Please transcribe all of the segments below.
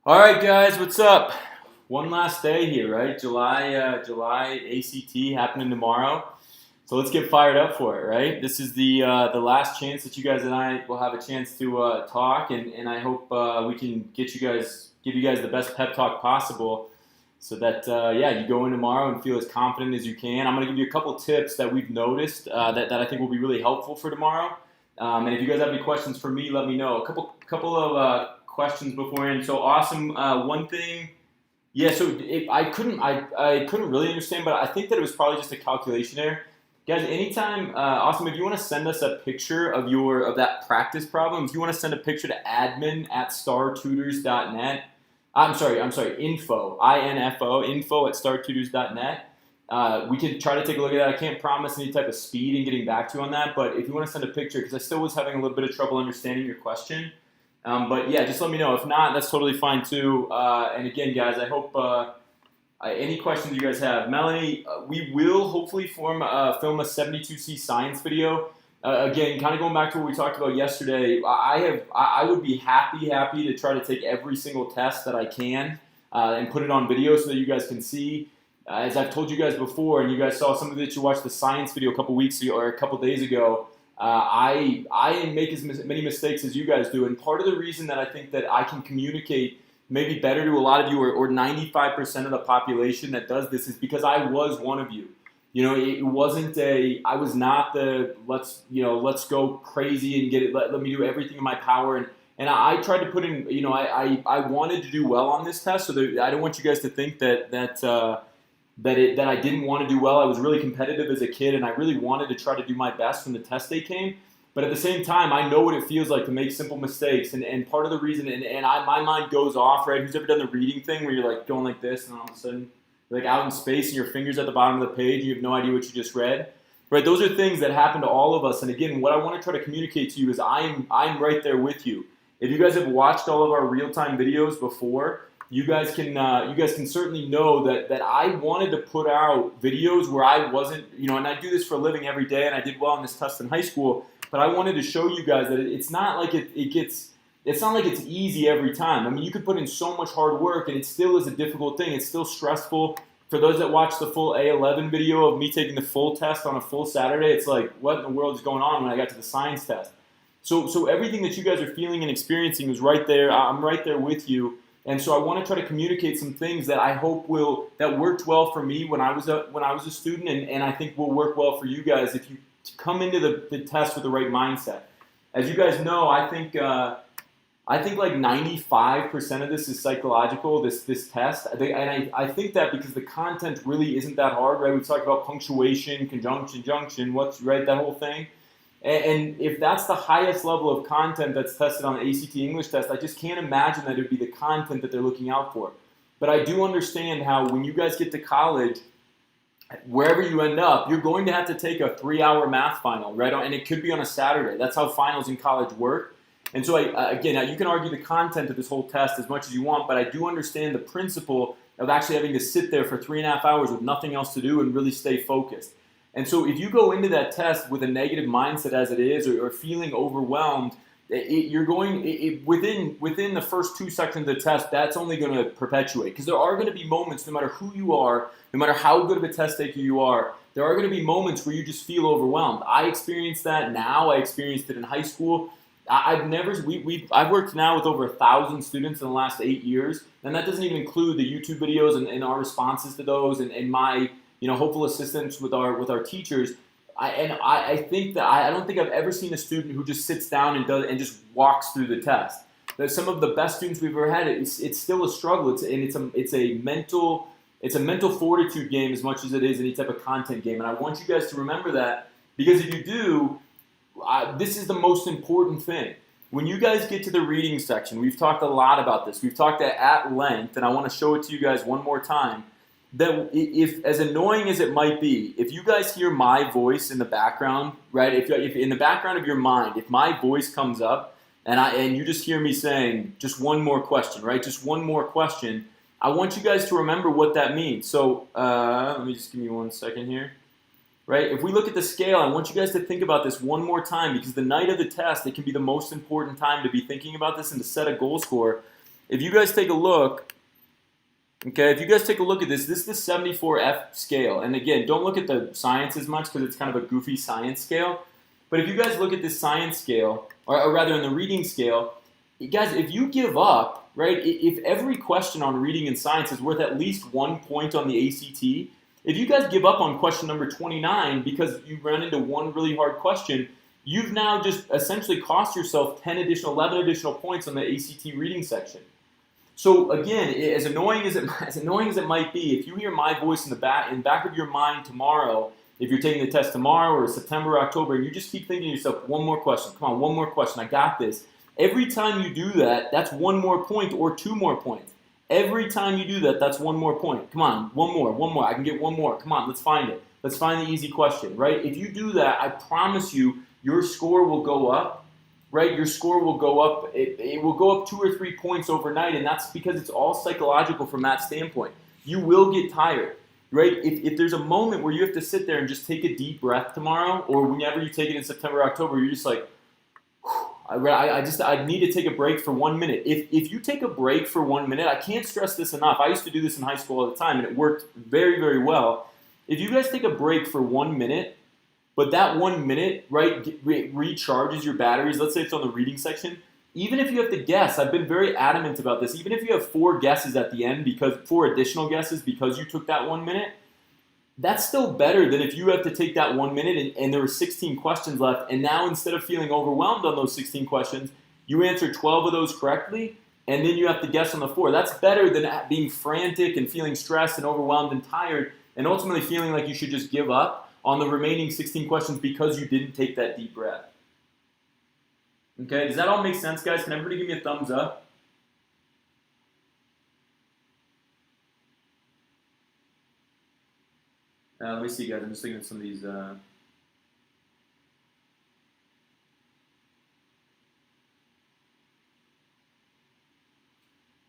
All right, guys, what's up? One last day here, right? July ACT happening tomorrow. So let's get fired up for it, right? This is the last chance that you guys and I will have a chance to talk, and I hope we can give you guys the best pep talk possible, so that you go in tomorrow and feel as confident as you can. I'm going to give you a couple tips that we've noticed that I think will be really helpful for tomorrow. And if you guys have any questions for me, let me know. A couple of questions beforehand. So awesome. One thing, yeah. I couldn't really understand, but I think that it was probably just a calculation error. Guys, anytime, awesome. If you want to send us a picture of that practice problem, if you want to send a picture to admin@startutors.net. I'm sorry, info at startutors.net. We can try to take a look at that. I can't promise any type of speed in getting back to you on that, but if you want to send a picture, because I still was having a little bit of trouble understanding your question. But yeah, just let me know. If not, that's totally fine too. And again, guys, I hope any questions you guys have. Melanie, we will hopefully film a 72C science video. Again, kind of going back to what we talked about yesterday, I would be happy to try to take every single test that I can and put it on video so that you guys can see. As I've told you guys before, and you guys saw some of it, you watched the science video a couple weeks ago or a couple days ago. I make as many mistakes as you guys do, and part of the reason that I think that I can communicate maybe better to a lot of you, or 95% of the population that does this, is because I was one of you. You know, I was not the let's go crazy and get it. Let me do everything in my power, and I tried to put in. I wanted to do well on this test, so that I don't want you guys to think that I didn't want to do well. I was really competitive as a kid, and I really wanted to try to do my best when the test day came. But at the same time, I know what it feels like to make simple mistakes. And part of the reason, my mind goes off, right? Who's ever done the reading thing where you're like going like this, and all of a sudden you're like out in space and your finger's at the bottom of the page and you have no idea what you just read? Right? Those are things that happen to all of us. And again, what I want to try to communicate to you is I'm right there with you. If you guys have watched all of our real-time videos before, you guys can certainly know that I wanted to put out videos where I wasn't, and I do this for a living every day, and I did well on this test in high school, but I wanted to show you guys that it's not like it's not like it's easy every time. I mean, you could put in so much hard work, and it still is a difficult thing. It's still stressful. For those that watch the full A11 video of me taking the full test on a full Saturday, it's like, what in the world is going on when I got to the science test? So everything that you guys are feeling and experiencing is right there. I'm right there with you. And so I want to try to communicate some things that I hope that worked well for me when I was a student, and I think will work well for you guys if you come into the test with the right mindset. As you guys know, I think like 95% of this is psychological. This test, I think that because the content really isn't that hard, right? We talked about punctuation, conjunction, junction, what's right, that whole thing. And if that's the highest level of content that's tested on the ACT English test, I just can't imagine that it would be the content that they're looking out for. But I do understand how when you guys get to college, wherever you end up, you're going to have to take a 3-hour math final, right? And it could be on a Saturday. That's how finals in college work. And so, again, you can argue the content of this whole test as much as you want, but I do understand the principle of actually having to sit there for 3.5 hours with nothing else to do and really stay focused. And so if you go into that test with a negative mindset as it is, or feeling overwhelmed, within the first 2 seconds of the test, that's only going to perpetuate. Because there are going to be moments, no matter who you are, no matter how good of a test taker you are, there are going to be moments where you just feel overwhelmed. I experienced that now. I experienced it in high school. I've worked now with over 1,000 students in the last 8 years, and that doesn't even include the YouTube videos and our responses to those and my hopeful assistance with our teachers. I think that I don't think I've ever seen a student who just sits down and just walks through the test. There's some of the best students we've ever had. It's still a struggle. It's a mental fortitude game as much as it is any type of content game. And I want you guys to remember that, because if you do, this is the most important thing. When you guys get to the reading section, we've talked a lot about this. We've talked at length, and I want to show it to you guys one more time. That if as annoying as it might be, if you guys hear my voice in the background, right? If in the background of your mind, if my voice comes up and you just hear me saying just one more question, right? Just one more question. I want you guys to remember what that means. So let me just give you 1 second here, right? If we look at the scale, I want you guys to think about this one more time, because the night of the test, it can be the most important time to be thinking about this and to set a goal score. if you guys take a look, okay, if you guys take a look at this is the 74F scale. And again, don't look at the science as much because it's kind of a goofy science scale. But if you guys look at this science scale, or rather in the reading scale, guys, if you give up, right, if every question on reading and science is worth at least 1 point on the ACT, if you guys give up on question number 29 because you ran into one really hard question, you've now just essentially cost yourself 11 additional points on the ACT reading section. So again, as annoying as it might be, if you hear my voice in the back of your mind tomorrow, if you're taking the test tomorrow or September or October, and you just keep thinking to yourself, one more question, come on, one more question, I got this. Every time you do that, that's 1 more point or 2 more points. Every time you do that, that's 1 more point. Come on, one more. I can get 1 more. Come on, let's find it. Let's find the easy question, right? If you do that, I promise you, your score will go up, right? Your score will go up. It will go up 2 or 3 points overnight, and that's because it's all psychological from that standpoint. You will get tired, right? If there's a moment where you have to sit there and just take a deep breath tomorrow, or whenever you take it in September, October, you're just like, I need to take a break for 1 minute. If you take a break for 1 minute, I can't stress this enough. I used to do this in high school all the time, and it worked very, very well. If you guys take a break for 1 minute, but that 1 minute, right, recharges your batteries, let's say it's on the reading section, even if you have to guess, I've been very adamant about this, even if you have 4 guesses at the end, 4 additional guesses because you took that 1 minute, that's still better than if you have to take that 1 minute and there were 16 questions left, and now instead of feeling overwhelmed on those 16 questions, you answer 12 of those correctly, and then you have to guess on the 4. That's better than being frantic and feeling stressed and overwhelmed and tired, and ultimately feeling like you should just give up on the remaining 16 questions because you didn't take that deep breath. Okay, does that all make sense, guys? Can everybody give me a thumbs up? Let me see, guys. I'm just looking at some of these.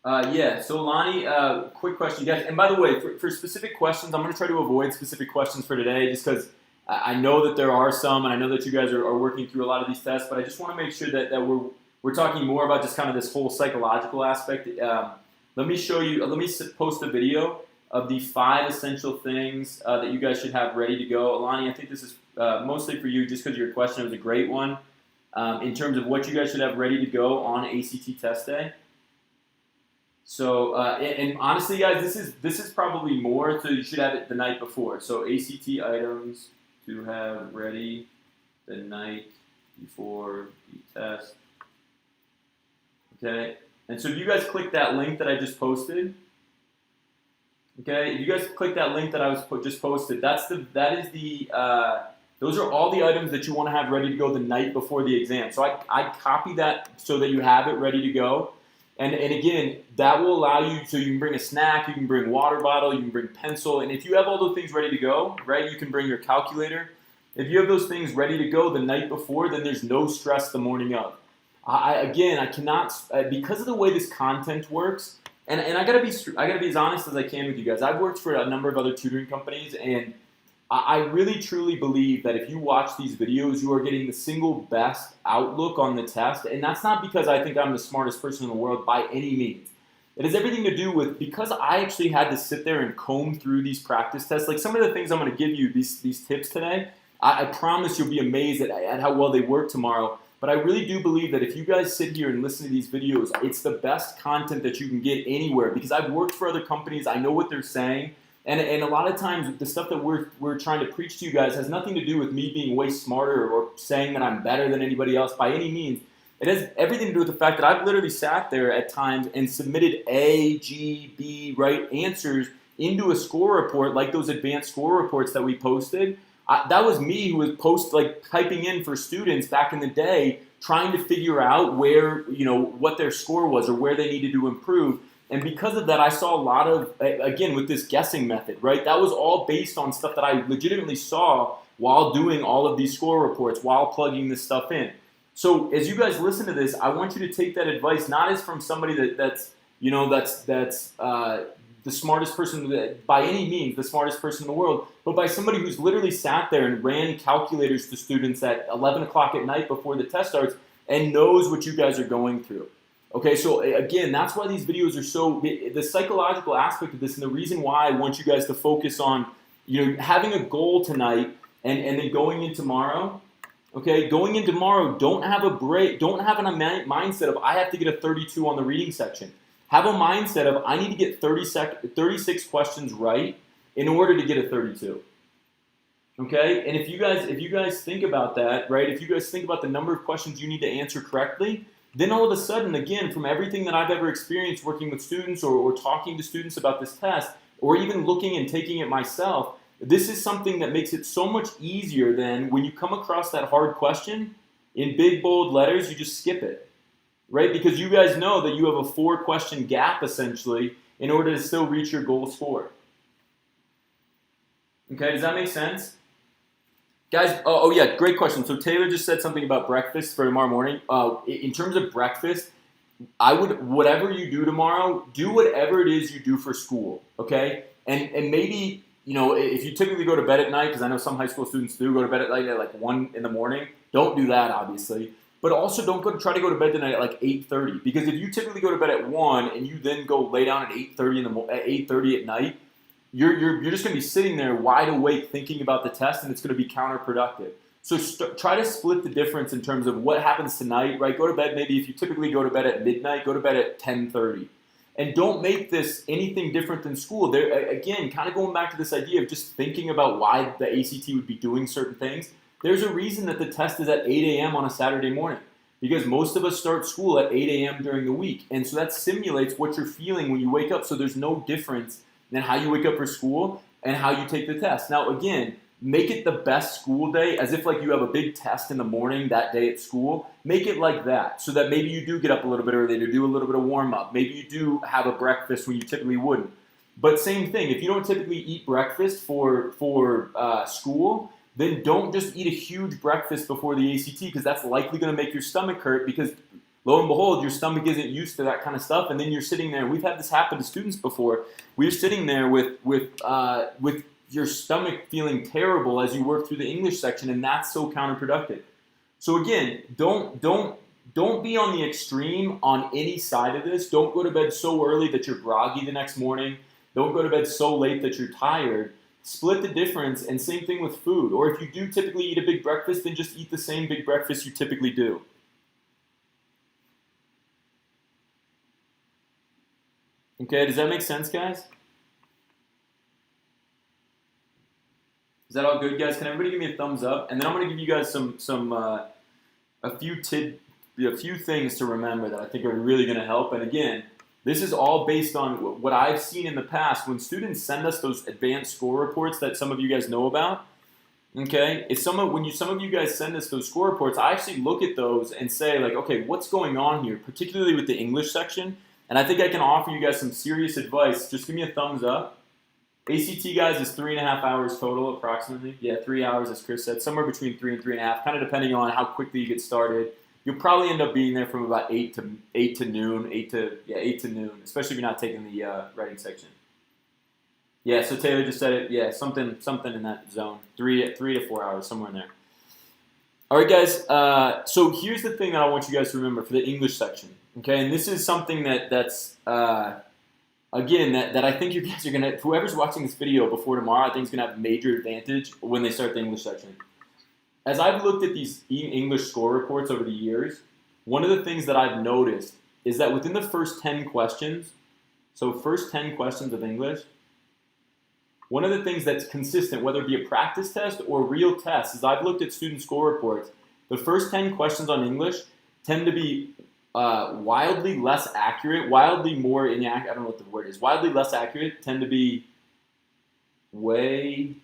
Yeah, so Lonnie, quick question, guys. And by the way, for specific questions, I'm going to try to avoid specific questions for today just because I know that there are some, and I know that you guys are working through a lot of these tests, but I just want to make sure that we're talking more about just kind of this whole psychological aspect. Let me show you, let me post a video of the 5 essential things that you guys should have ready to go. Alani, I think this is mostly for you just because your question was a great one in terms of what you guys should have ready to go on ACT Test Day. So, and honestly, guys, this is probably more, so you should have it the night before. So ACT items to have ready the night before you test. Okay, and so if you guys click that link that I just posted, okay, if you guys click that link that I just posted, those are all the items that you want to have ready to go the night before the exam. So I copy that so that you have it ready to go. And again, that will allow you, so you can bring a snack, you can bring water bottle, you can bring pencil, and if you have all those things ready to go, right, you can bring your calculator. If you have those things ready to go the night before, then there's no stress the morning of. I cannot, because of the way this content works, and I gotta be as honest as I can with you guys. I've worked for a number of other tutoring companies, and I really truly believe that if you watch these videos, you are getting the single best outlook on the test. And that's not because I think I'm the smartest person in the world by any means. It has everything to do with, because I actually had to sit there and comb through these practice tests, like some of the things I'm going to give you, these tips today, I promise you'll be amazed at how well they work tomorrow. But I really do believe that if you guys sit here and listen to these videos, it's the best content that you can get anywhere, because I've worked for other companies, I know what they're saying. And a lot of times, the stuff that we're trying to preach to you guys has nothing to do with me being way smarter or saying that I'm better than anybody else by any means. It has everything to do with the fact that I've literally sat there at times and submitted A, G, B, right answers into a score report like those advanced score reports that we posted. That was me who was typing in for students back in the day, trying to figure out where, what their score was or where they needed to improve. And because of that, I saw a lot of, again, with this guessing method, right? That was all based on stuff that I legitimately saw while doing all of these score reports, while plugging this stuff in. So as you guys listen to this, I want you to take that advice not as from somebody that's the smartest person, by any means, the smartest person in the world, but by somebody who's literally sat there and ran calculators to students at 11 o'clock at night before the test starts and knows what you guys are going through. Okay, so again, that's why these videos are so, the psychological aspect of this, and the reason why I want you guys to focus on, having a goal tonight and then going in tomorrow. Okay, going in tomorrow, don't have a break, don't have a mindset of I have to get a 32 on the reading section. Have a mindset of I need to get 36 questions right in order to get a 32. Okay, and if you guys think about that, right? If you guys think about the number of questions you need to answer correctly, then all of a sudden, again, from everything that I've ever experienced working with students or talking to students about this test, or even looking and taking it myself, this is something that makes it so much easier than when you come across that hard question in big, bold letters, you just skip it, right? Because you guys know that you have a 4-question gap, essentially, in order to still reach your goal score. Okay, does that make sense? Guys, oh yeah, great question. So Taylor just said something about breakfast for tomorrow morning. In terms of breakfast, I would, whatever you do tomorrow, do whatever it is you do for school, okay? And maybe, if you typically go to bed at night, because I know some high school students do go to bed at night at like 1 in the morning, don't do that, obviously. But also don't try to go to bed tonight at like 8:30, because if you typically go to bed at 1 and you then go lay down at 8:30 at night, you're just going to be sitting there wide awake thinking about the test, and it's going to be counterproductive. So try to split the difference in terms of what happens tonight, right? Go to bed, maybe if you typically go to bed at midnight, go to bed at 10:30. And don't make this anything different than school. There, again, kind of going back to this idea of just thinking about why the ACT would be doing certain things. There's a reason that the test is at 8 a.m. on a Saturday morning, because most of us start school at 8 a.m. during the week. And so that simulates what you're feeling when you wake up. So there's no difference than how you wake up for school and how you take the test. Now, again, make it the best school day, as if like you have a big test in the morning that day at school. Make it like that, so that maybe you do get up a little bit early to do a little bit of warm-up. Maybe you do have a breakfast when you typically wouldn't. But same thing, if you don't typically eat breakfast for school, then don't just eat a huge breakfast before the ACT, because that's likely going to make your stomach hurt, because lo and behold, your stomach isn't used to that kind of stuff, and then you're sitting there. We've had this happen to students before. We're sitting there with your stomach feeling terrible as you work through the English section, and that's so counterproductive. So again, don't be on the extreme on any side of this. Don't go to bed so early that you're groggy the next morning. Don't go to bed so late that you're tired. Split the difference, and same thing with food. Or if you do typically eat a big breakfast, then just eat the same big breakfast you typically do. Okay, does that make sense, guys? Is that all good, guys? Can everybody give me a thumbs up? And then I'm going to give you guys a few things to remember that I think are really going to help. And again, this is all based on what I've seen in the past when students send us those advanced score reports that some of you guys know about. Okay, when some of you guys send us those score reports, I actually look at those and say, like, okay, what's going on here, particularly with the English section. And I think I can offer you guys some serious advice. Just give me a thumbs up. ACT, guys, is 3.5 hours total, approximately. Yeah, 3 hours, as Chris said, somewhere between 3 and 3.5, kind of depending on how quickly you get started. You'll probably end up being there from about 8 to noon, 8 to noon, especially if you're not taking the writing section. Yeah, so Taylor just said it. Yeah, something in that zone, 3 to 4 hours, somewhere in there. All right, guys. So here's the thing that I want you guys to remember for the English section. Okay, and this is something that's again that I think you guys are gonna. Whoever's watching this video before tomorrow, I think is gonna have a major advantage when they start the English section. As I've looked at these English score reports over the years, one of the things that I've noticed is that within the first 10 questions, so first 10 questions of English, one of the things that's consistent, whether it be a practice test or real tests, is I've looked at student score reports. The first 10 questions on English tend to be wildly less accurate, wildly more inaccurate. I don't know what the word is. Wildly less accurate tend to be way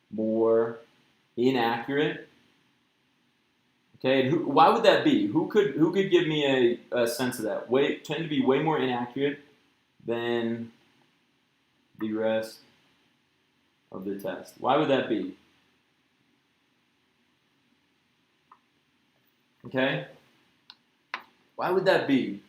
more inaccurate. Okay, and why would that be? Who could give me a sense of that? Tend to be way more inaccurate than the rest of the test. Why would that be? Okay? Why would that be?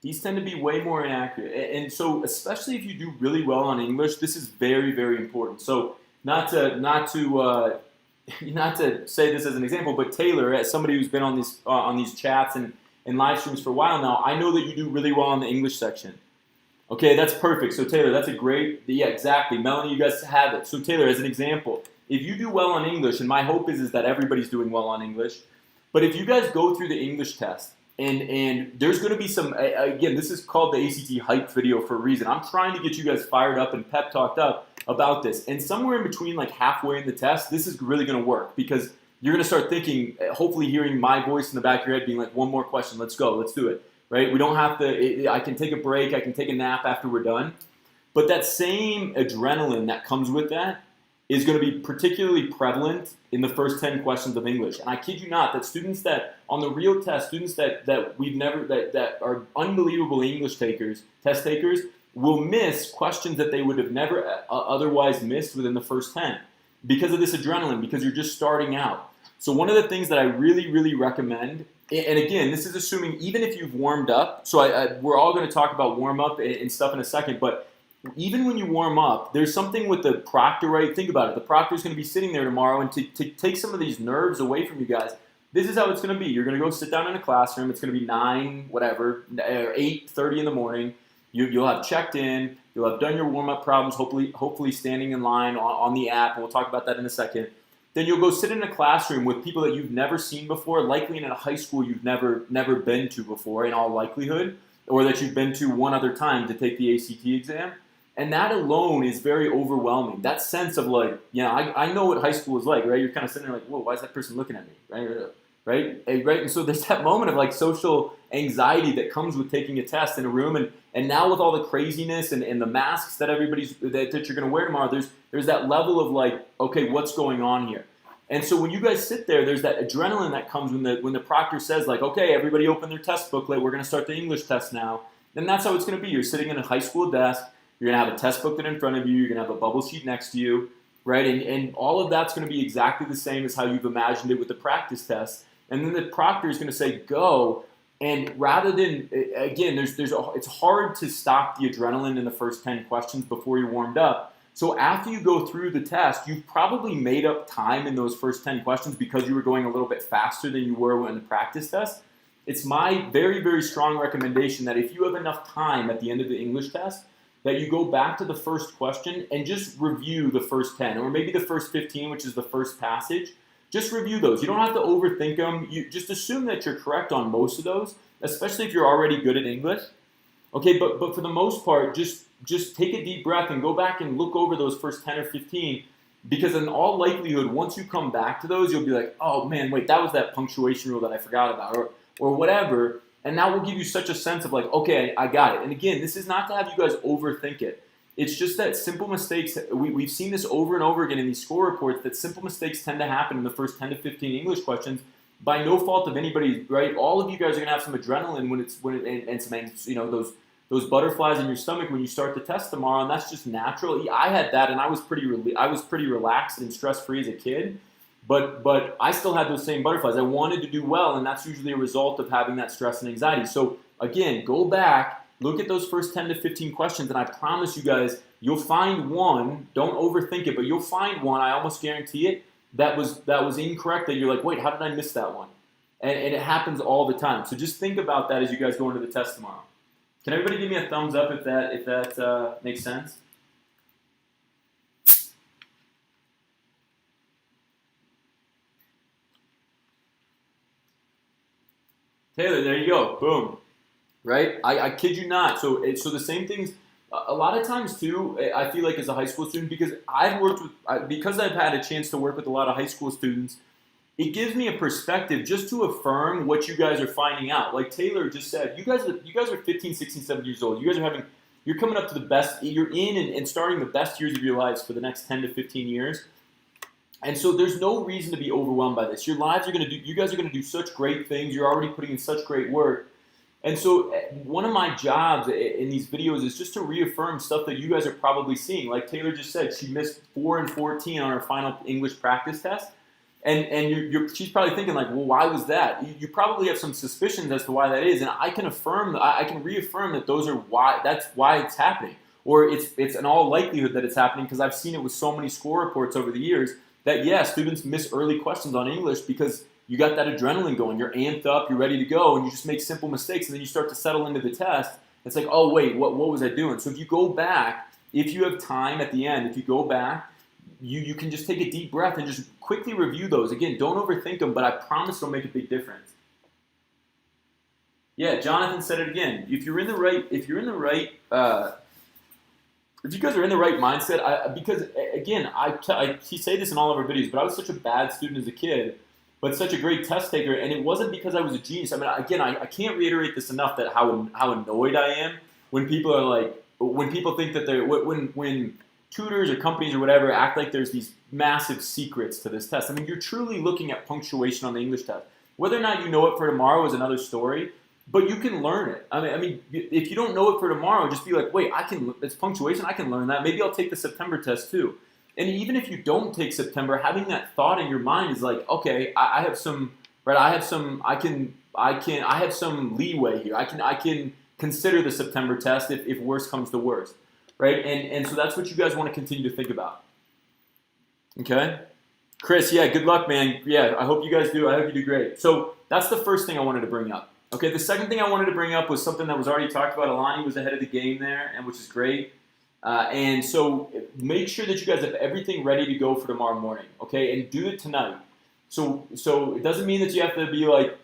These tend to be way more inaccurate. And so, especially if you do really well on English, this is very, very important. So, not to not to say this as an example, but Taylor, as somebody who's been on these chats and live streams for a while now, I know that you do really well in the English section. Okay, that's perfect. So Taylor, that's a great, yeah, exactly. Melanie, you guys have it. So Taylor, as an example, if you do well on English, and my hope is that everybody's doing well on English, but if you guys go through the English test, and there's going to be some, again, this is called the ACT hype video for a reason. I'm trying to get you guys fired up and pep talked up about this. And somewhere in between, like halfway in the test, this is really going to work because you're going to start thinking, hopefully hearing my voice in the back of your head being like, one more question, let's go, let's do it. Right? We don't have to, I can take a break, I can take a nap after we're done. But that same adrenaline that comes with that is going to be particularly prevalent in the first 10 questions of English. And I kid you not, that students that, on the real test, students that are unbelievable English test takers, will miss questions that they would have never otherwise missed within the first 10 because of this adrenaline, because you're just starting out. So one of the things that I really, really recommend, and again, this is assuming even if you've warmed up, so we're all going to talk about warm up and stuff in a second, but even when you warm up, there's something with the proctor, right? Think about it. The proctor's going to be sitting there tomorrow, and to take some of these nerves away from you guys, this is how it's going to be. You're going to go sit down in a classroom. It's going to be 8:30 in the morning. You'll have checked in. You'll have done your warm-up problems, hopefully standing in line on the app, and we'll talk about that in a second. Then you'll go sit in a classroom with people that you've never seen before, likely in a high school you've never been to before in all likelihood, or that you've been to one other time to take the ACT exam. And that alone is very overwhelming. That sense of like, I know what high school is like, right? You're kind of sitting there like, whoa, why is that person looking at me, right? And so there's that moment of like social anxiety that comes with taking a test in a room, and now with all the craziness and the masks that that you're going to wear tomorrow, there's that level of like, okay, what's going on here? And so when you guys sit there, there's that adrenaline that comes when the proctor says like, okay, everybody open their test booklet, we're going to start the English test now. And that's how it's going to be. You're sitting in a high school desk. You're going to have a test booklet in front of you. You're going to have a bubble sheet next to you, right? And all of that's going to be exactly the same as how you've imagined it with the practice test. And then the proctor is going to say, go. And rather than, again, it's hard to stop the adrenaline in the first 10 questions before you're warmed up. So after you go through the test, you've probably made up time in those first 10 questions because you were going a little bit faster than you were in the practice test. It's my very, very strong recommendation that if you have enough time at the end of the English test, that you go back to the first question and just review the first 10, or maybe the first 15, which is the first passage. Just review those. You don't have to overthink them. You just assume that you're correct on most of those, especially if you're already good at English. Okay, but for the most part, just take a deep breath and go back and look over those first 10 or 15, because in all likelihood, once you come back to those, you'll be like, oh man, wait, that was that punctuation rule that I forgot about, or whatever. And that will give you such a sense of like, okay, I got it. And again, this is not to have you guys overthink it. It's just that simple mistakes, we've seen this over and over again in these score reports, that simple mistakes tend to happen in the first 10 to 15 English questions by no fault of anybody, right? All of you guys are going to have some adrenaline and some, those butterflies in your stomach when you start the test tomorrow, and that's just natural. I had that, and I was pretty relaxed and stress-free as a kid. But I still had those same butterflies. I wanted to do well, and that's usually a result of having that stress and anxiety. So again, go back, look at those first 10 to 15 questions, and I promise you guys, you'll find one, don't overthink it, but you'll find one, I almost guarantee it, that was incorrect, that you're like, wait, how did I miss that one? And it happens all the time. So just think about that as you guys go into the test tomorrow. Can everybody give me a thumbs up if that makes sense? Taylor, there you go. Boom. Right? I kid you not. So the same things, a lot of times too, I feel like as a high school student, because because I've had a chance to work with a lot of high school students, it gives me a perspective just to affirm what you guys are finding out. Like Taylor just said, you guys are 15, 16, 17 years old. You guys you're coming up to the best, you're in and starting the best years of your lives for the next 10 to 15 years. And so there's no reason to be overwhelmed by this. You guys are going to do such great things. You're already putting in such great work. And so one of my jobs in these videos is just to reaffirm stuff that you guys are probably seeing. Like Taylor just said, she missed 4 and 14 on her final English practice test. And she's probably thinking like, well, why was that? You probably have some suspicions as to why that is. And I can reaffirm that that's why it's happening. Or it's in all likelihood that it's happening, because I've seen it with so many score reports over the years that, yeah, students miss early questions on English because you got that adrenaline going. You're amped up, you're ready to go, and you just make simple mistakes, and then you start to settle into the test. It's like, oh, wait, what was I doing? So if you go back, if you have time at the end, if you go back, you can just take a deep breath and just quickly review those. Again, don't overthink them, but I promise they'll make a big difference. Yeah, Jonathan said it again. If you guys are in the right mindset, because again, I say this in all of our videos, but I was such a bad student as a kid, but such a great test taker, and it wasn't because I was a genius. I mean, again, I can't reiterate this enough that how annoyed I am when people think that when tutors or companies or whatever act like there's these massive secrets to this test. I mean, you're truly looking at punctuation on the English test. Whether or not you know it for tomorrow is another story, but you can learn it. I mean, if you don't know it for tomorrow, just be like, wait, it's punctuation, I can learn that. Maybe I'll take the September test too. And even if you don't take September, having that thought in your mind is like, okay, I have some leeway here. I can consider the September test if worse comes to worst, right? And so that's what you guys want to continue to think about. Okay, Chris, yeah, good luck, man. Yeah, I hope you guys do. I hope you do great. So that's the first thing I wanted to bring up. Okay, the second thing I wanted to bring up was something that was already talked about. Alani was ahead of the game there, and which is great. And so make sure that you guys have everything ready to go for tomorrow morning, okay? And do it tonight. So it doesn't mean that you have to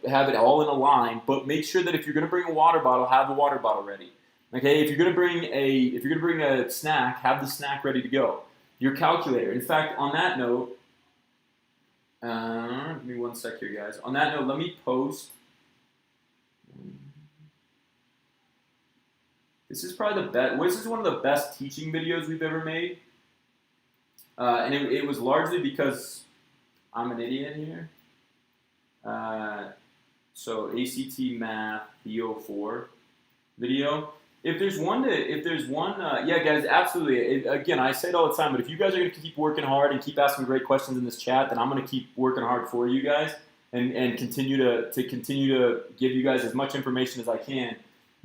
have it all in a line, but make sure that if you're going to bring a water bottle, have the water bottle ready. Okay? If you're going to bring a snack, have the snack ready to go. Your calculator. In fact, on that note, give me one sec here, guys. On that note, let me post. This is probably the best. This is one of the best teaching videos we've ever made, and it was largely because I'm an idiot here. So ACT Math BO4 video. If there's one, yeah, guys, absolutely. Again, I say it all the time, but if you guys are going to keep working hard and keep asking great questions in this chat, then I'm going to keep working hard for you guys and continue to give you guys as much information as I can.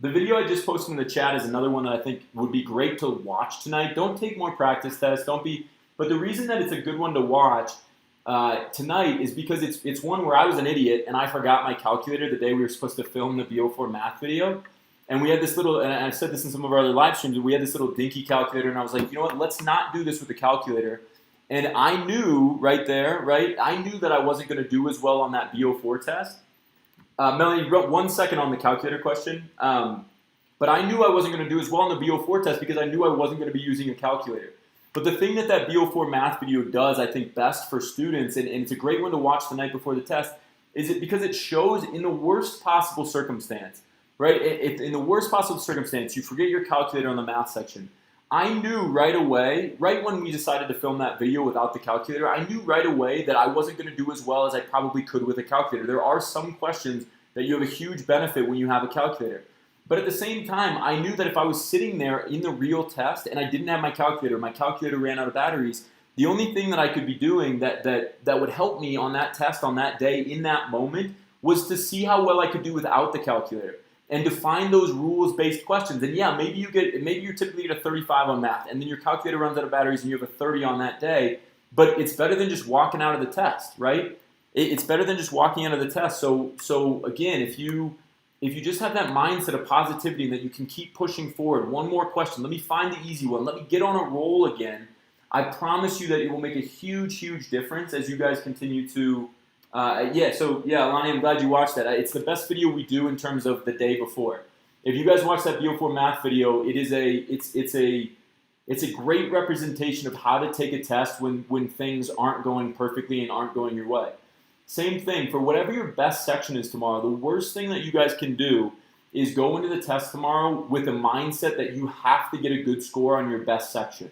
The video I just posted in the chat is another one that I think would be great to watch tonight. Don't take more practice tests. But the reason that it's a good one to watch tonight is because it's one where I was an idiot and I forgot my calculator the day we were supposed to film the BO4 math video. And we had this little, and I've said this in some of our other live streams, we had this little dinky calculator, and I was like, you know what, let's not do this with the calculator. And I knew right there, I knew that I wasn't going to do as well on that BO4 test. Melanie, you wrote 1 second on the calculator question, but I knew I wasn't going to do as well on the BO4 test because I knew I wasn't going to be using a calculator. But the thing that BO4 math video does, I think, best for students, and it's a great one to watch the night before the test, is because it shows in the worst possible circumstance, right? In the worst possible circumstance, you forget your calculator on the math section. I knew right away, right when we decided to film that video without the calculator, I knew right away that I wasn't going to do as well as I probably could with a calculator. There are some questions that you have a huge benefit when you have a calculator. But at the same time, I knew that if I was sitting there in the real test and I didn't have my calculator ran out of batteries, the only thing that I could be doing that would help me on that test on that day in that moment was to see how well I could do without the calculator. And to find those rules-based questions. And yeah, maybe you typically get a 35 on math, and then your calculator runs out of batteries and you have a 30 on that day, but it's better than just walking out of the test, right? It's better than just walking out of the test. So again, if you just have that mindset of positivity and that you can keep pushing forward, one more question, let me find the easy one, let me get on a roll again, I promise you that it will make a huge, huge difference as you guys continue to Alani, I'm glad you watched that. It's the best video we do in terms of the day before. If you guys watch that BO4 math video, it's a great representation of how to take a test when things aren't going perfectly and aren't going your way. Same thing, for whatever your best section is tomorrow, the worst thing that you guys can do is go into the test tomorrow with a mindset that you have to get a good score on your best section.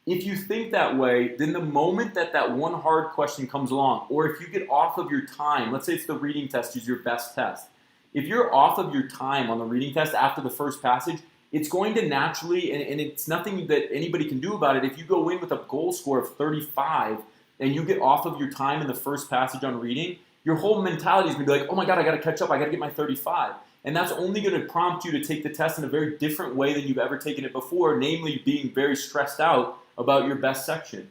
If you think that way, then the moment that one hard question comes along, or if you get off of your time, let's say it's the reading test is your best test. If you're off of your time on the reading test after the first passage, it's going to naturally, and it's nothing that anybody can do about it, if you go in with a goal score of 35 and you get off of your time in the first passage on reading, your whole mentality is going to be like, oh my God, I got to catch up, I got to get my 35. And that's only going to prompt you to take the test in a very different way than you've ever taken it before, namely being very stressed out about your best section.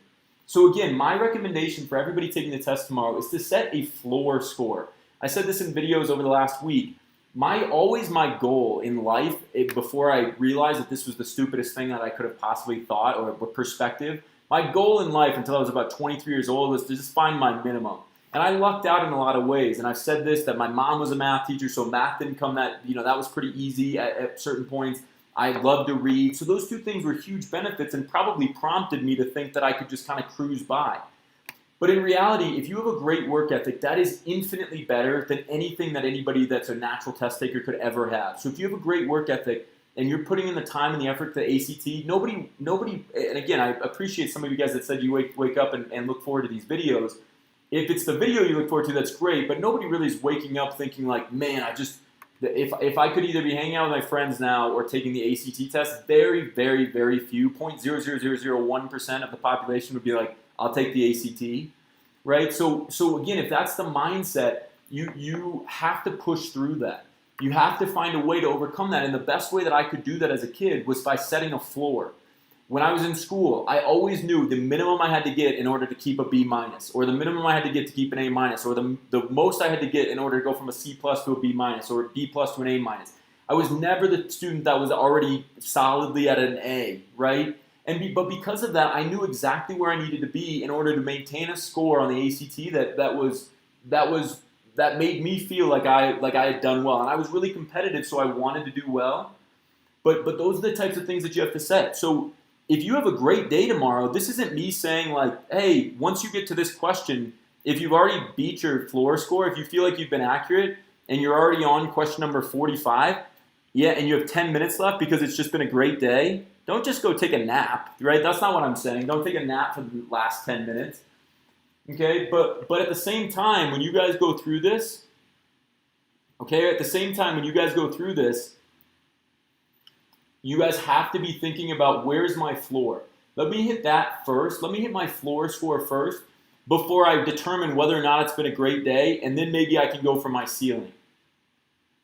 So again, my recommendation for everybody taking the test tomorrow is to set a floor score. I said this in videos over the last week. Always my goal in life, before I realized that this was the stupidest thing that I could have possibly thought or perspective, my goal in life until I was about 23 years old was to just find my minimum. And I lucked out in a lot of ways. And I've said this, that my mom was a math teacher, so math didn't come that was pretty easy at certain points. I love to read. So those two things were huge benefits and probably prompted me to think that I could just kind of cruise by. But in reality, if you have a great work ethic, that is infinitely better than anything that anybody that's a natural test taker could ever have. So if you have a great work ethic and you're putting in the time and the effort to the ACT, nobody, and again, I appreciate some of you guys that said you wake up and look forward to these videos. If it's the video you look forward to, that's great, but nobody really is waking up thinking like, man, if I could either be hanging out with my friends now or taking the ACT test, very, very, very few, 0.00001% of the population would be like, I'll take the ACT, right? So again, if that's the mindset, you have to push through that. You have to find a way to overcome that, and the best way that I could do that as a kid was by setting a floor. When I was in school, I always knew the minimum I had to get in order to keep a B minus, or the minimum I had to get to keep an A minus, or the most I had to get in order to go from a C plus to a B minus, or a B plus to an A minus. I was never the student that was already solidly at an A, right? But because of that, I knew exactly where I needed to be in order to maintain a score on the ACT that made me feel like I had done well, and I was really competitive, so I wanted to do well. But those are the types of things that you have to set. So if you have a great day tomorrow, this isn't me saying like, hey, once you get to this question, if you've already beat your floor score, if you feel like you've been accurate and you're already on question number 45, and you have 10 minutes left because it's just been a great day, don't just go take a nap, right? That's not what I'm saying. Don't take a nap for the last 10 minutes, okay? But at the same time, when you guys go through this, you guys have to be thinking about, where's my floor? Let me hit that first. Let me hit my floor score first before I determine whether or not it's been a great day, and then maybe I can go for my ceiling,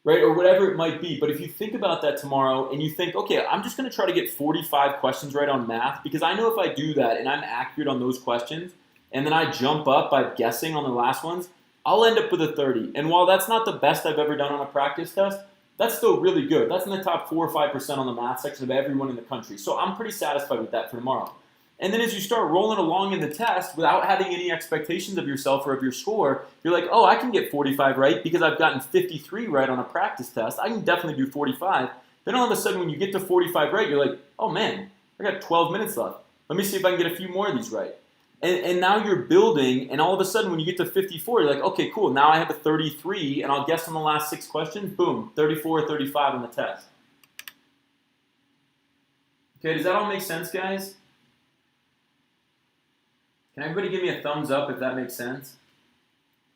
right? Or whatever it might be. But if you think about that tomorrow and you think, okay, I'm just going to try to get 45 questions right on math, because I know if I do that and I'm accurate on those questions, and then I jump up by guessing on the last ones, I'll end up with a 30. And while that's not the best I've ever done on a practice test, that's still really good. That's in the top 4 or 5% on the math section of everyone in the country. So I'm pretty satisfied with that for tomorrow. And then as you start rolling along in the test without having any expectations of yourself or of your score, you're like, oh, I can get 45 right because I've gotten 53 right on a practice test. I can definitely do 45. Then all of a sudden when you get to 45 right, you're like, oh man, I got 12 minutes left. Let me see if I can get a few more of these right. And now you're building, and all of a sudden when you get to 54, you're like, okay, cool, now I have a 33, and I'll guess on the last 6 questions, boom, 34 or 35 on the test. Okay, does that all make sense, guys? Can everybody give me a thumbs up if that makes sense?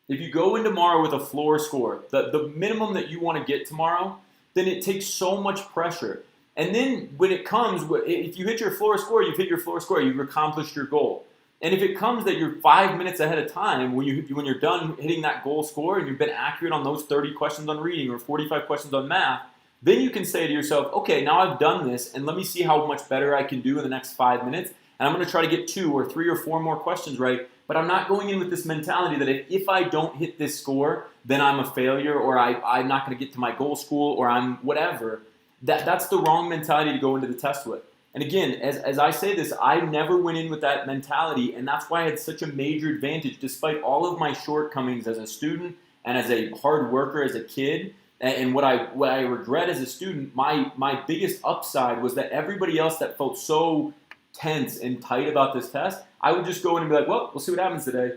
If you go in tomorrow with a floor score, the minimum that you want to get tomorrow, then it takes so much pressure. And then when it comes, if you hit your floor score, you've hit your floor score, you've accomplished your goal. And if it comes that you're 5 minutes ahead of time when you're done hitting that goal score and you've been accurate on those 30 questions on reading or 45 questions on math, then you can say to yourself, okay, now I've done this, and let me see how much better I can do in the next 5 minutes. And I'm going to try to get 2 or 3 or 4 more questions right. But I'm not going in with this mentality that if I don't hit this score, then I'm a failure, or I'm not going to get to my goal school, or I'm whatever. That's the wrong mentality to go into the test with. And again, as I say this, I never went in with that mentality, and that's why I had such a major advantage despite all of my shortcomings as a student and as a hard worker as a kid. And what I regret as a student, my biggest upside was that everybody else that felt so tense and tight about this test, I would just go in and be like, well, we'll see what happens today,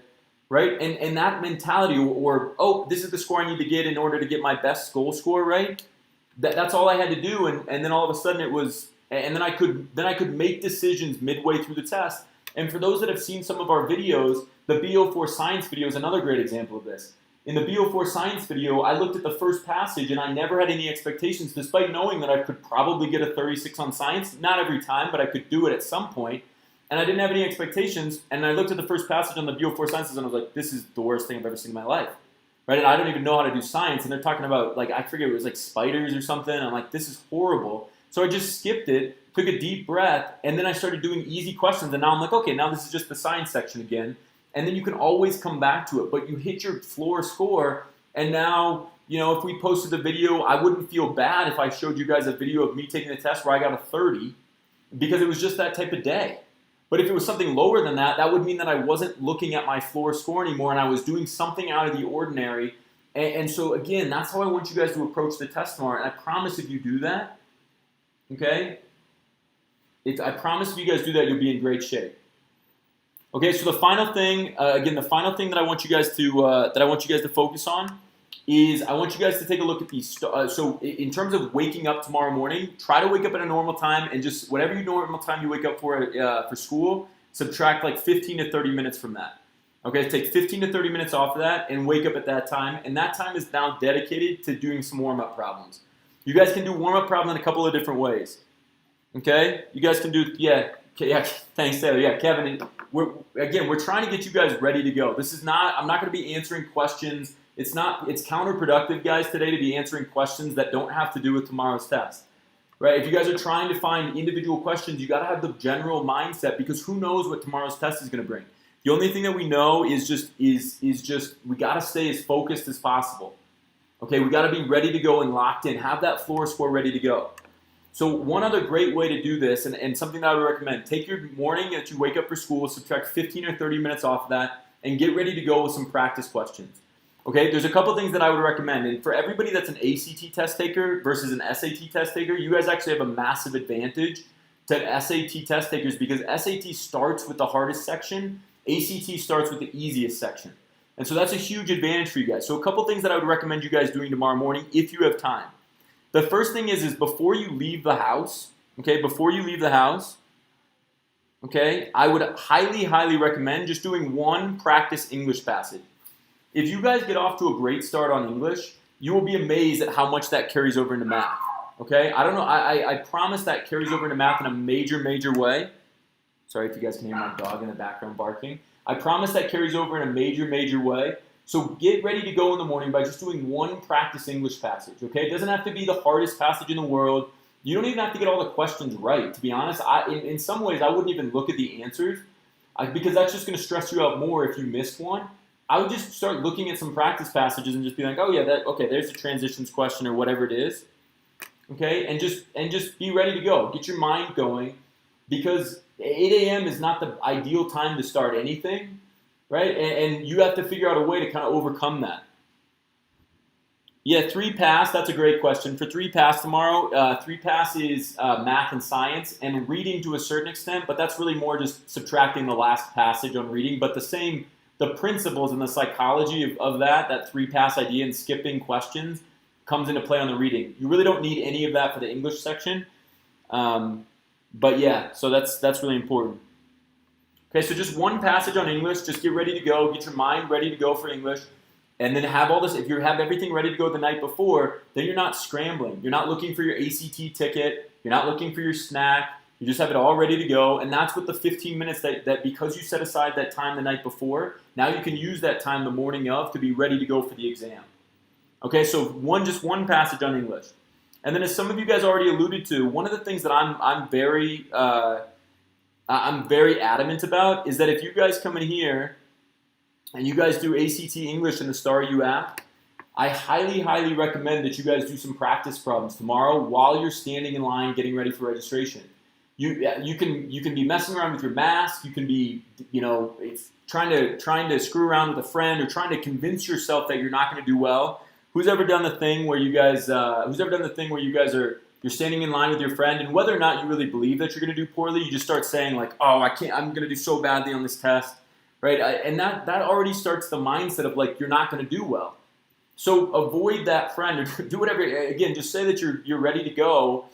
right? And that mentality, or oh, this is the score I need to get in order to get my best goal score, right? That's all I had to do, and then all of a sudden it was... And then I could make decisions midway through the test. And for those that have seen some of our videos, the BO4 science video is another great example of this. In the BO4 science video, I looked at the first passage and I never had any expectations, despite knowing that I could probably get a 36 on science. Not every time, but I could do it at some point. And I didn't have any expectations. And I looked at the first passage on the BO4 sciences and I was like, this is the worst thing I've ever seen in my life. Right? And I don't even know how to do science. And they're talking about, like, I forget, it was like spiders or something. I'm like, this is horrible. So I just skipped it, took a deep breath, and then I started doing easy questions. And now I'm like, okay, now this is just the science section again. And then you can always come back to it. But you hit your floor score, and now, if we posted the video, I wouldn't feel bad if I showed you guys a video of me taking the test where I got a 30, because it was just that type of day. But if it was something lower than that, that would mean that I wasn't looking at my floor score anymore, and I was doing something out of the ordinary. And so, again, that's how I want you guys to approach the test tomorrow. And I promise if you do that, okay, I promise if you guys do that, you'll be in great shape. Okay, so the final thing, the final thing that I want you guys to focus on is I want you guys to take a look at these. So in terms of waking up tomorrow morning, try to wake up at a normal time, and just whatever your normal time you wake up for school, subtract like 15 to 30 minutes from that. Okay, take 15 to 30 minutes off of that and wake up at that time, and that time is now dedicated to doing some warm-up problems. You guys can do warm-up problems in a couple of different ways. Okay, you guys can do thanks, Taylor. Yeah, Kevin. We're trying to get you guys ready to go. I'm not going to be answering questions. It's counterproductive, guys, today to be answering questions that don't have to do with tomorrow's test, right? If you guys are trying to find individual questions, you got to have the general mindset, because who knows what tomorrow's test is going to bring. The only thing that we know is just we got to stay as focused as possible. Okay, we got to be ready to go and locked in. Have that floor score ready to go. So one other great way to do this, and something that I would recommend, take your morning that you wake up for school, subtract 15 or 30 minutes off of that, and get ready to go with some practice questions. Okay, there's a couple things that I would recommend. And for everybody that's an ACT test taker versus an SAT test taker, you guys actually have a massive advantage to SAT test takers, because SAT starts with the hardest section, ACT starts with the easiest section. And so that's a huge advantage for you guys. So a couple things that I would recommend you guys doing tomorrow morning if you have time. The first thing is before you leave the house, okay, I would highly, highly recommend just doing one practice English passage. If you guys get off to a great start on English, you will be amazed at how much that carries over into math, okay? I don't know, I promise that carries over into math in a major, major way. Sorry if you guys can hear my dog in the background barking. I promise that carries over in a major, major way. So get ready to go in the morning by just doing one practice English passage, okay? It doesn't have to be the hardest passage in the world. You don't even have to get all the questions right. To be honest, in some ways, I wouldn't even look at the answers because that's just going to stress you out more if you missed one. I would just start looking at some practice passages and just be like, oh yeah, there's the transitions question or whatever it is, okay? And just be ready to go. Get your mind going, because 8 a.m. is not the ideal time to start anything, right? And you have to figure out a way to kind of overcome that. Yeah, 3 pass, that's a great question. For 3 pass tomorrow, 3 pass is math and science and reading to a certain extent, but that's really more just subtracting the last passage on reading. But the principles and the psychology of that 3 pass idea and skipping questions comes into play on the reading. You really don't need any of that for the English section. But yeah, so that's really important. Okay, so just one passage on English. Just get ready to go. Get your mind ready to go for English. And then have all this. If you have everything ready to go the night before, then you're not scrambling. You're not looking for your ACT ticket. You're not looking for your snack. You just have it all ready to go. And that's what the 15 minutes that because you set aside that time the night before, now you can use that time the morning of to be ready to go for the exam. Okay, so just one passage on English. And then, as some of you guys already alluded to, one of the things that I'm very adamant about is that if you guys come in here and you guys do ACT English in the StarU app, I highly, highly recommend that you guys do some practice problems tomorrow while you're standing in line getting ready for registration. You can be messing around with your mask. You can be trying to screw around with a friend or trying to convince yourself that you're not going to do well. Who's ever done the thing where you guys you're standing in line with your friend, and whether or not you really believe that you're going to do poorly, you just start saying like, "Oh, I'm going to do so badly on this test," right? And that already starts the mindset of like you're not going to do well. So avoid that friend, or do whatever. Again, just say that you're ready to go.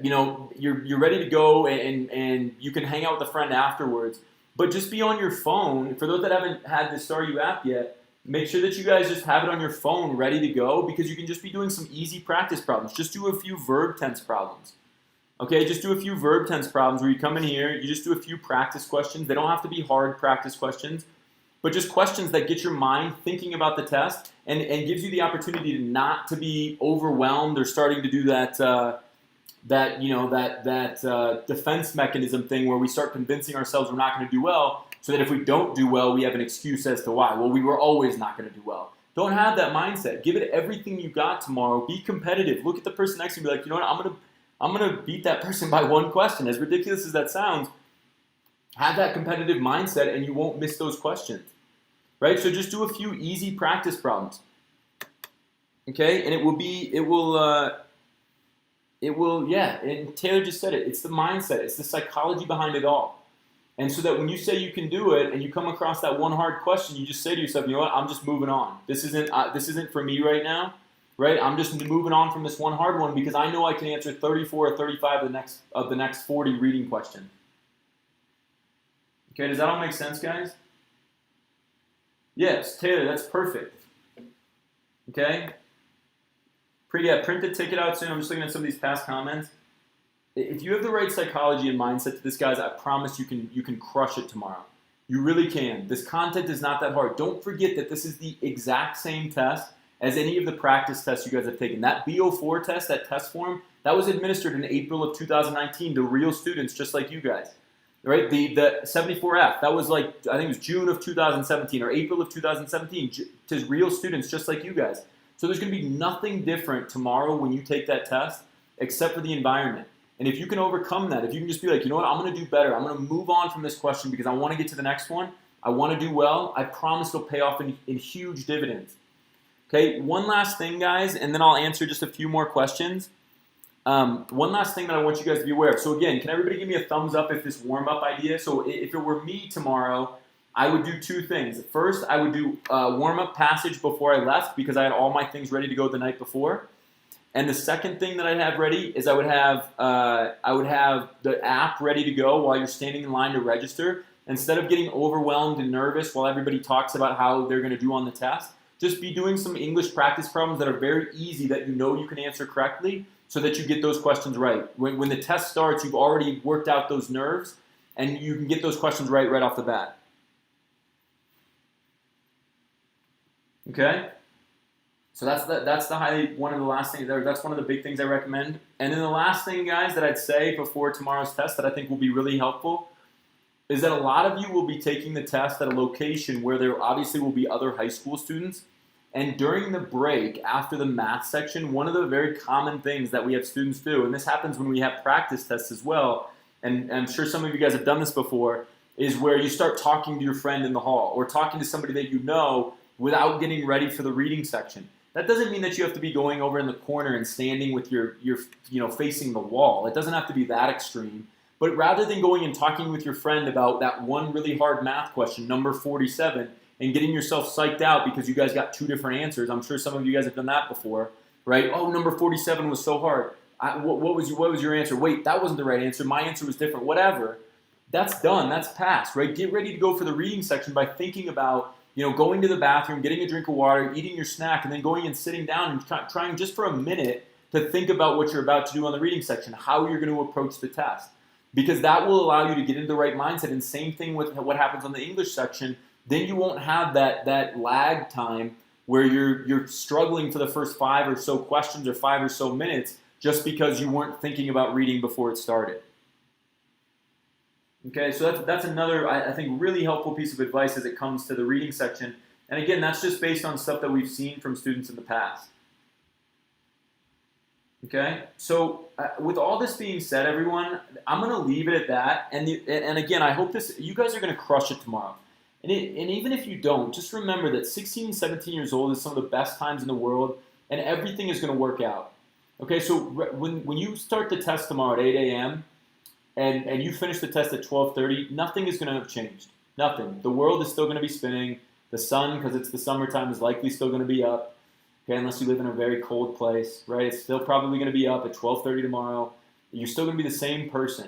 You're ready to go, and you can hang out with a friend afterwards. But just be on your phone. For those that haven't had the StarU app yet, make sure that you guys just have it on your phone ready to go, because you can just be doing some easy practice problems. Just do a few verb tense problems. Okay, just do a few verb tense problems where you come in here, you just do a few practice questions. They don't have to be hard practice questions, but just questions that get your mind thinking about the test and gives you the opportunity not to be overwhelmed or starting to do that defense mechanism thing where we start convincing ourselves we're not going to do well, so that if we don't do well, we have an excuse as to why. Well, we were always not going to do well. Don't have that mindset. Give it everything you got tomorrow. Be competitive. Look at the person next to you and be like, you know what, I'm gonna beat that person by one question. As ridiculous as that sounds, have that competitive mindset and you won't miss those questions. Right? So just do a few easy practice problems. Okay? And and Taylor just said it. It's the mindset. It's the psychology behind it all. And so that when you say you can do it and you come across that one hard question, you just say to yourself, you know what, I'm just moving on. This isn't for me right now, right? I'm just moving on from this one hard one because I know I can answer 34 or 35 of the next 40 reading questions. Okay, does that all make sense, guys? Yes, Taylor, that's perfect. Okay? Print the ticket out soon. I'm just looking at some of these past comments. If you have the right psychology and mindset to this, guys, I promise you can crush it tomorrow. You really can. This content is not that hard. Don't forget that this is the exact same test as any of the practice tests you guys have taken. That BO4 test, that test form, that was administered in April of 2019 to real students just like you guys. Right? The 74F, that was like, I think it was June of 2017 or April of 2017 to real students just like you guys. So there's going to be nothing different tomorrow when you take that test except for the environment. And if you can overcome that, if you can just be like, you know what, I'm going to do better. I'm going to move on from this question because I want to get to the next one. I want to do well. I promise it'll pay off in huge dividends. Okay, one last thing, guys, and then I'll answer just a few more questions. One last thing that I want you guys to be aware of. So again, can everybody give me a thumbs up if this warm-up idea? So if it were me tomorrow, I would do two things. First, I would do a warm-up passage before I left because I had all my things ready to go the night before. And the second thing that I'd have ready is I would have the app ready to go while you're standing in line to register. Instead of getting overwhelmed and nervous while everybody talks about how they're going to do on the test, just be doing some English practice problems that are very easy that you know you can answer correctly so that you get those questions right. When the test starts, you've already worked out those nerves and you can get those questions right off the bat. Okay? So that's one of the last things there. That's one of the big things I recommend. And then the last thing, guys, that I'd say before tomorrow's test that I think will be really helpful is that a lot of you will be taking the test at a location where there obviously will be other high school students. And during the break, after the math section, one of the very common things that we have students do, and this happens when we have practice tests as well, and I'm sure some of you guys have done this before, is where you start talking to your friend in the hall or talking to somebody that you know without getting ready for the reading section. That doesn't mean that you have to be going over in the corner and standing with your facing the wall. It doesn't have to be that extreme. But rather than going and talking with your friend about that one really hard math question, number 47, and getting yourself psyched out because you guys got two different answers, I'm sure some of you guys have done that before, right? Oh, number 47 was so hard. What was your answer? Wait, that wasn't the right answer. My answer was different. Whatever. That's done. That's passed, right? Get ready to go for the reading section by thinking about going to the bathroom, getting a drink of water, eating your snack, and then going and sitting down and trying just for a minute to think about what you're about to do on the reading section, how you're going to approach the test. Because that will allow you to get into the right mindset. And same thing with what happens on the English section. Then you won't have that lag time where you're struggling for the first 5 or so questions or 5 or so minutes just because you weren't thinking about reading before it started. Okay, so that's another, I think, really helpful piece of advice as it comes to the reading section. And again, that's just based on stuff that we've seen from students in the past. Okay, so with all this being said, everyone, I'm going to leave it at that. And again, I hope you guys are going to crush it tomorrow. And even if you don't, just remember that 16 and 17 years old is some of the best times in the world, and everything is going to work out. Okay, so when you start the test tomorrow at 8 a.m., and you finish the test at 12:30, nothing is going to have changed. Nothing. The world is still going to be spinning. The sun, because it's the summertime, is likely still going to be up. Okay, unless you live in a very cold place, right? It's still probably going to be up at 12:30 tomorrow. You're still going to be the same person.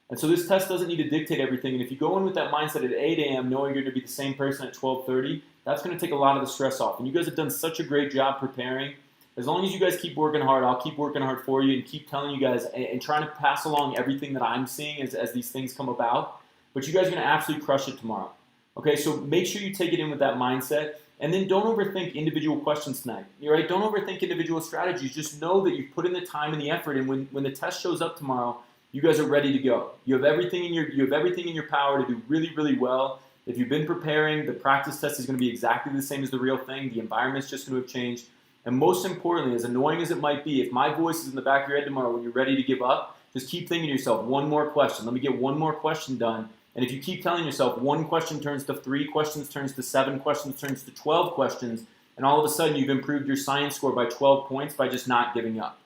And so this test doesn't need to dictate everything. And if you go in with that mindset at 8 a.m. knowing you're going to be the same person at 12:30, that's going to take a lot of the stress off. And you guys have done such a great job preparing. As long as you guys keep working hard, I'll keep working hard for you and keep telling you guys and trying to pass along everything that I'm seeing as these things come about. But you guys are going to absolutely crush it tomorrow. Okay, so make sure you take it in with that mindset. And then don't overthink individual questions tonight. Right? Don't overthink individual strategies. Just know that you've put in the time and the effort, and when the test shows up tomorrow, you guys are ready to go. You have everything in your power to do really, really well. If you've been preparing, the practice test is going to be exactly the same as the real thing. The environment's just going to have changed. And most importantly, as annoying as it might be, if my voice is in the back of your head tomorrow when you're ready to give up, just keep thinking to yourself, one more question. Let me get one more question done. And if you keep telling yourself one question turns to 3 questions, turns to 7 questions, turns to 12 questions, and all of a sudden you've improved your science score by 12 points by just not giving up.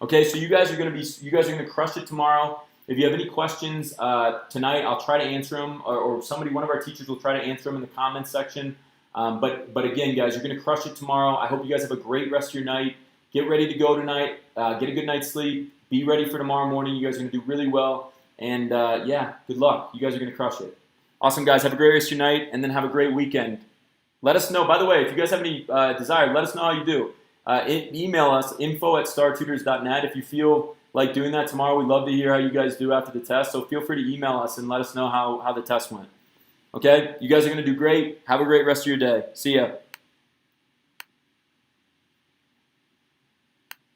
Okay, so you guys are going to crush it tomorrow. If you have any questions tonight, I'll try to answer them, or one of our teachers will try to answer them in the comments section. But again, guys, you're going to crush it tomorrow. I hope you guys have a great rest of your night. Get ready to go tonight. Get a good night's sleep. Be ready for tomorrow morning. You guys are going to do really well. And yeah, good luck. You guys are going to crush it. Awesome, guys. Have a great rest of your night, and then have a great weekend. Let us know. By the way, if you guys have any desire, let us know how you do. Email us, info@startutors.net. If you feel like doing that tomorrow, we'd love to hear how you guys do after the test. So feel free to email us and let us know how the test went. Okay? You guys are going to do great. Have a great rest of your day. See ya.